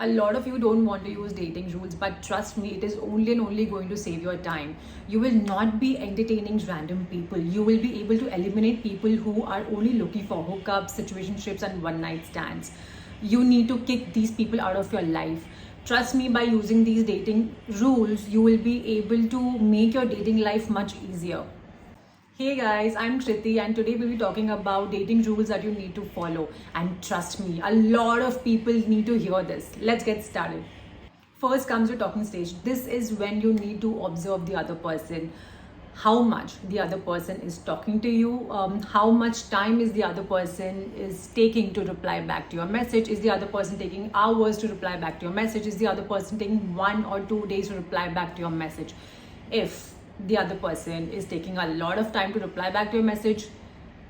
A lot of you don't want to use dating rules, but trust me, it is only and only going to save your time. You will not be entertaining random people. You will be able to eliminate people who are only looking for hookups, situationships, and one night stands. You need to kick these people out of your life. Trust me, by using these dating rules, you will be able to make your dating life much easier. Hey guys, I'm Kriti and today we'll be talking about dating rules that you need to follow. And trust me, a lot of people need to hear this. Let's get started. First comes your talking stage. This is when you need to observe the other person. How much the other person is talking to you, how much time is the other person is taking to reply back to your message. Is the other person taking hours to reply back to your message? Is the other person taking 1 or 2 days to reply back to your message? If the other person is taking a lot of time to reply back to your message,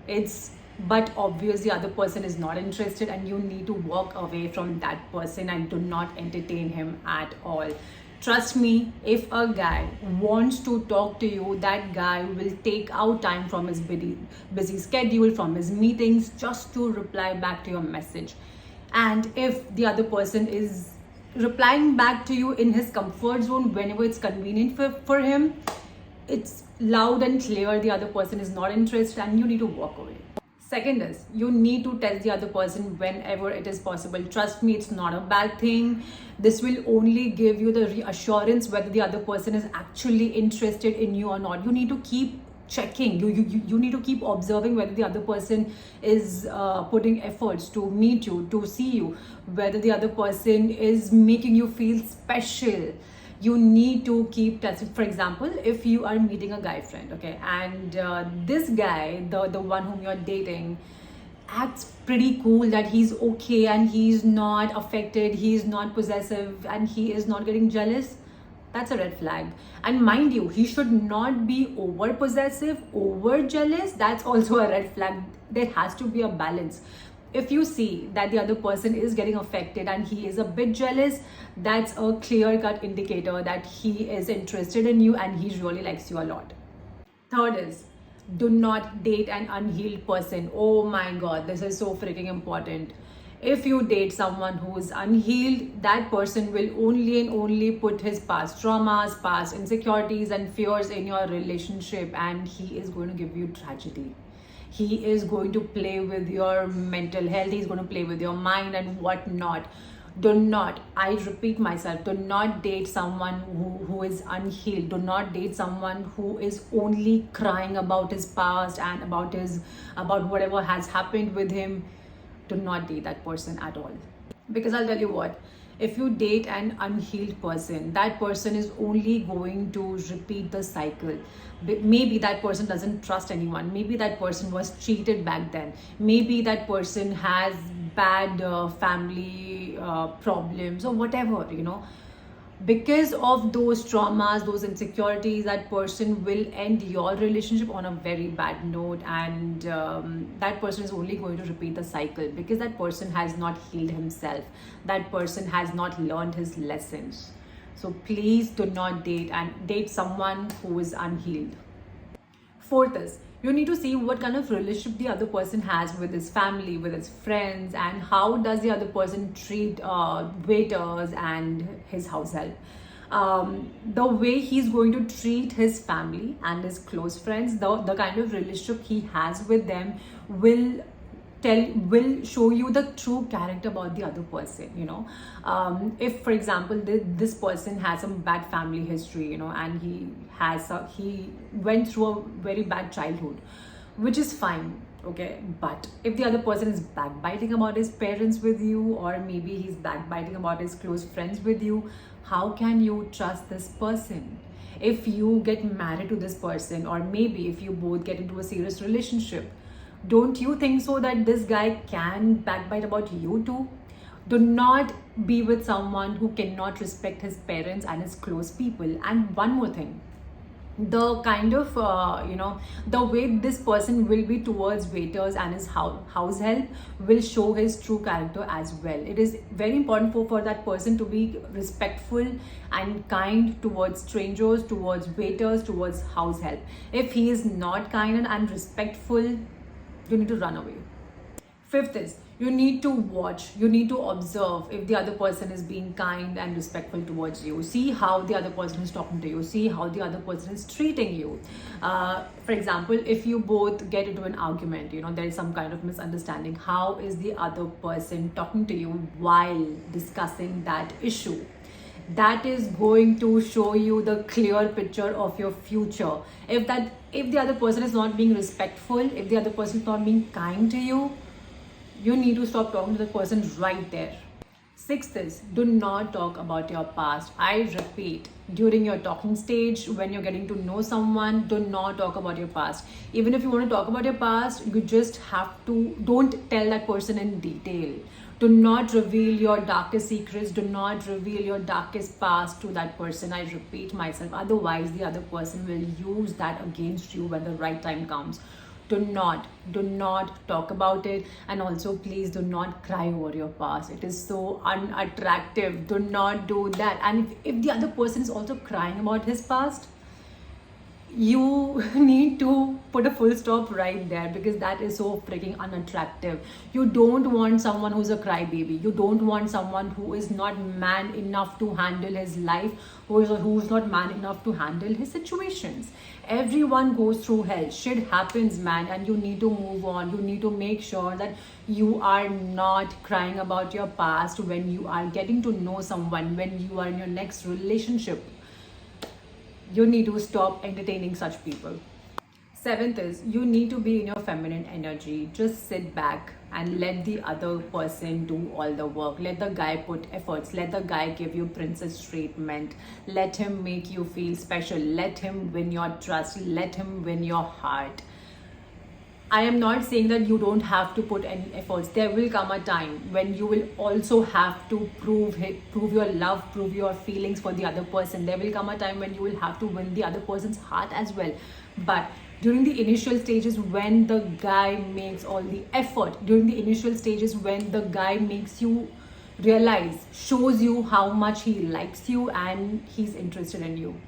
it's but obvious the other person is not interested, and you need to walk away from that person and do not entertain him at all. Trust me, if a guy wants to talk to you, that guy will take out time from his busy schedule, from his meetings, just to reply back to your message. And if the other person is replying back to you in his comfort zone whenever it's convenient for him, it's loud and clear the other person is not interested and you need to walk away. Second is, you need to test the other person whenever it is possible. Trust me, it's not a bad thing. This will only give you the reassurance whether the other person is actually interested in you or not. You need to keep checking. You need to keep observing whether the other person is putting efforts to meet you, to see you, whether the other person is making you feel special. You need to keep testing. For example, if you are meeting a guy friend, okay, and this guy, the one whom you're dating, acts pretty cool, that he's okay and he's not affected, he's not possessive, and he is not getting jealous, that's a red flag. And mind you, he should not be over possessive, over jealous. That's also a red flag. There has to be a balance. If you see that the other person is getting affected and he is a bit jealous, that's a clear-cut indicator that he is interested in you and he really likes you a lot. Third is, do not date an unhealed person. Oh my God, this is so freaking important. If you date someone who is unhealed, that person will only and only put his past traumas, past insecurities and fears in your relationship, and he is going to give you tragedy. He is going to play with your mental health. He's going to play with your mind and whatnot. Do not, I repeat myself, do not date someone who is unhealed. Do not date someone who is only crying about his past and about whatever has happened with him. Do not date that person at all. Because I'll tell you what, if you date an unhealed person, that person is only going to repeat the cycle. Maybe that person doesn't trust anyone. Maybe that person was cheated back then. Maybe that person has bad family problems or whatever, Because of those traumas, those insecurities, that person will end your relationship on a very bad note, and that person is only going to repeat the cycle because that person has not healed himself. That person has not learned his lessons. So please do not date someone who is unhealed. Fourth is, you need to see what kind of relationship the other person has with his family, with his friends, and how does the other person treat waiters and his house help. The way he's going to treat his family and his close friends, the kind of relationship he has with them will show you the true character about the other person. If for example this person has some bad family history, and he went through a very bad childhood, which is fine, okay, but if the other person is backbiting about his parents with you, or maybe he's backbiting about his close friends with you, how can you trust this person? If you get married to this person, or maybe if you both get into a serious relationship, don't you think so that this guy can backbite about you too? Do not be with someone who cannot respect his parents and his close people. And one more thing, the kind of the way this person will be towards waiters and his house help will show his true character as well. It is very important for that person to be respectful and kind towards strangers, towards waiters, towards house help. If he is not kind and respectful, you need to run away. Fifth is, You need to watch, you need to observe if the other person is being kind and respectful towards you. See how the other person is talking to you, see how the other person is treating you. For example, if you both get into an argument, there is some kind of misunderstanding, how is the other person talking to you while discussing that issue? That is going to show you the clear picture of your future. If the other person is not being respectful, if the other person is not being kind to you, you need to stop talking to the person right there. Sixth is, do not talk about your past. I repeat, during your talking stage, when you're getting to know someone, do not talk about your past. Even if you want to talk about your past, you just have to, don't tell that person in detail. Do not reveal your darkest secrets. Do not reveal your darkest past to that person. I repeat myself. Otherwise, the other person will use that against you when the right time comes. Do not talk about it. And also, please do not cry over your past. It is so unattractive. Do not do that. And if the other person is also crying about his past, you need to put a full stop right there, because that is so freaking unattractive. You don't want someone who's a crybaby. You don't want someone who is not man enough to handle his life, who's not man enough to handle his situations. Everyone goes through hell. Shit happens, man, and you need to move on. You need to make sure that you are not crying about your past when you are getting to know someone, when you are in your next relationship. You need to stop entertaining such people. Seventh is, you need to be in your feminine energy. Just sit back and let the other person do all the work. Let the guy put efforts. Let the guy give you princess treatment. Let him make you feel special. Let him win your trust. Let him win your heart. I am not saying that you don't have to put any efforts. There will come a time when you will also have to prove your love, prove your feelings for the other person. There will come a time when you will have to win the other person's heart as well. But during the initial stages, when the guy makes all the effort, during the initial stages when the guy makes you realize, shows you how much he likes you and he's interested in you.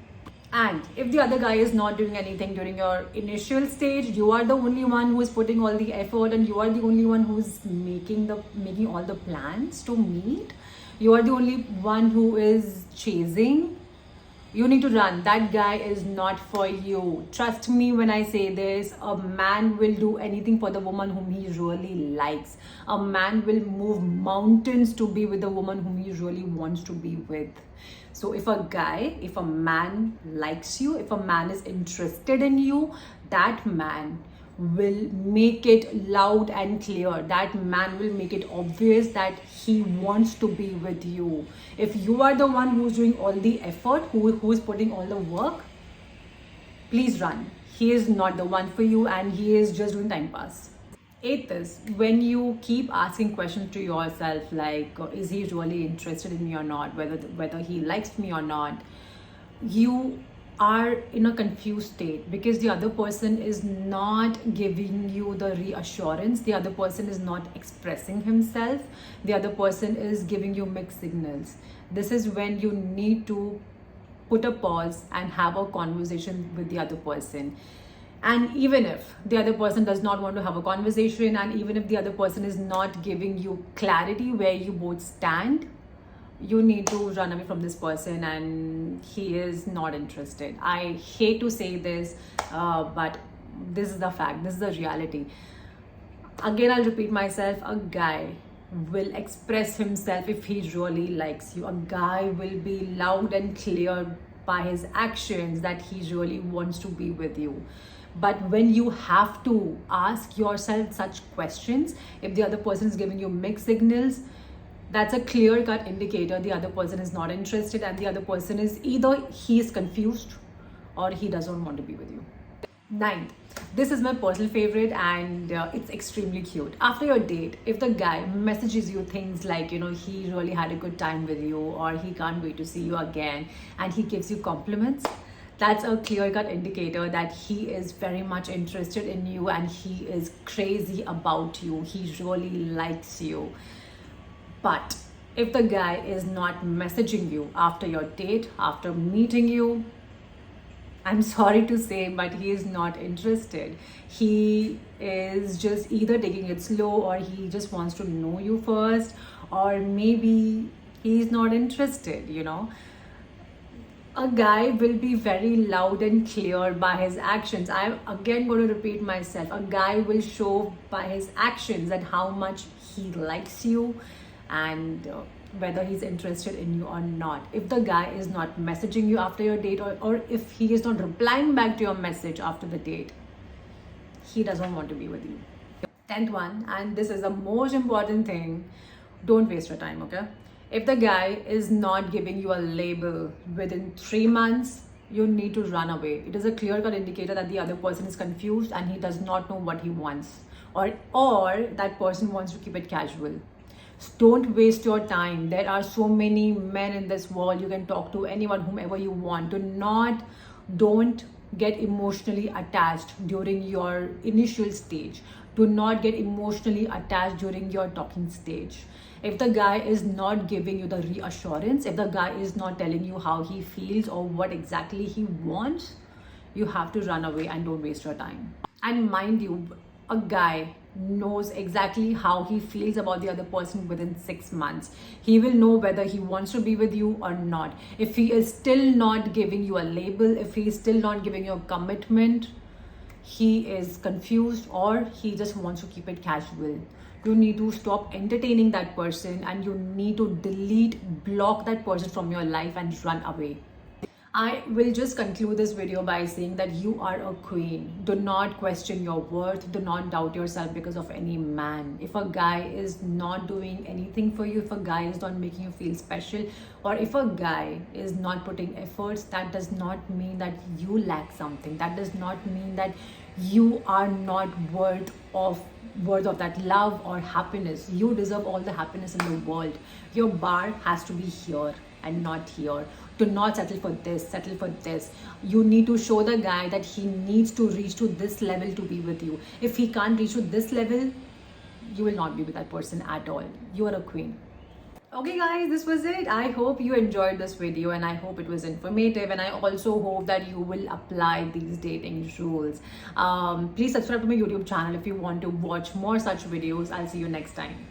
And if the other guy is not doing anything during your initial stage, you are the only one who is putting all the effort, and you are the only one who is making all the plans to meet. You are the only one who is chasing. You need to run. That guy is not for you. Trust me when I say this. A man will do anything for the woman whom he really likes. A man will move mountains to be with the woman whom he really wants to be with. So if a man likes you, if a man is interested in you, that man will make it loud and clear. That man will make it obvious that he wants to be with you. If you are the one who's doing all the effort, who is putting all the work, please run. He is not the one for you, and he is just doing time pass. Eighth is, when you keep asking questions to yourself like, is he really interested in me or not, whether he likes me or not, you are in a confused state, because the other person is not giving you the reassurance. The other person is not expressing himself. The other person is giving you mixed signals. This is when you need to put a pause and have a conversation with the other person. And even if the other person does not want to have a conversation, and even if the other person is not giving you clarity where you both stand, you need to run away from this person, and he is not interested. I hate to say this, but this is the fact, this is the reality. Again, I'll repeat myself. A guy will express himself if he really likes you. A guy will be loud and clear by his actions that he really wants to be with you. But when you have to ask yourself such questions, if the other person is giving you mixed signals, that's a clear-cut indicator the other person is not interested, and the other person is either he is confused or he doesn't want to be with you. Ninth, this is my personal favorite, and it's extremely cute. After your date, if the guy messages you things like, he really had a good time with you, or he can't wait to see you again, and he gives you compliments, that's a clear-cut indicator that he is very much interested in you and he is crazy about you. He really likes you. But if the guy is not messaging you after your date, after meeting you, I'm sorry to say, but he is not interested. He is just either taking it slow, or he just wants to know you first, or maybe he's not interested, you know. A guy will be very loud and clear by his actions. I'm again going to repeat myself. A guy will show by his actions that how much he likes you, and whether he's interested in you or not. If the guy is not messaging you after your date, or if he is not replying back to your message after the date, he doesn't want to be with you. 10th one, and this is the most important thing, don't waste your time, okay? If the guy is not giving you a label within 3 months, you need to run away. It is a clear-cut indicator that the other person is confused and he does not know what he wants, or that person wants to keep it casual. Don't waste your time. There are so many men in this world. You can talk to anyone, whomever you want. Don't get emotionally attached during your initial stage. Do not get emotionally attached during your talking stage. If the guy is not giving you the reassurance, if the guy is not telling you how he feels or what exactly he wants, you have to run away and don't waste your time. And mind you, a guy knows exactly how he feels about the other person within 6 months. He will know whether he wants to be with you or not. If he is still not giving you a label, if he is still not giving you a commitment, he is confused, or he just wants to keep it casual. You need to stop entertaining that person, and you need to block that person from your life and run away. I will just conclude this video by saying that you are a queen. Do not question your worth. Do not doubt yourself because of any man. If a guy is not doing anything for you, if a guy is not making you feel special, or if a guy is not putting efforts, that does not mean that you lack something. That does not mean that you are not worth of that love or happiness. You deserve all the happiness in the world. Your bar has to be here and not here. Do not settle for this, settle for this. You need to show the guy that he needs to reach to this level to be with you. If he can't reach to this level, you will not be with that person at all. You are a queen. Okay guys, this was it. I hope you enjoyed this video, and I hope it was informative, and I also hope that you will apply these dating rules. Please subscribe to my YouTube channel if you want to watch more such videos. I'll see you next time.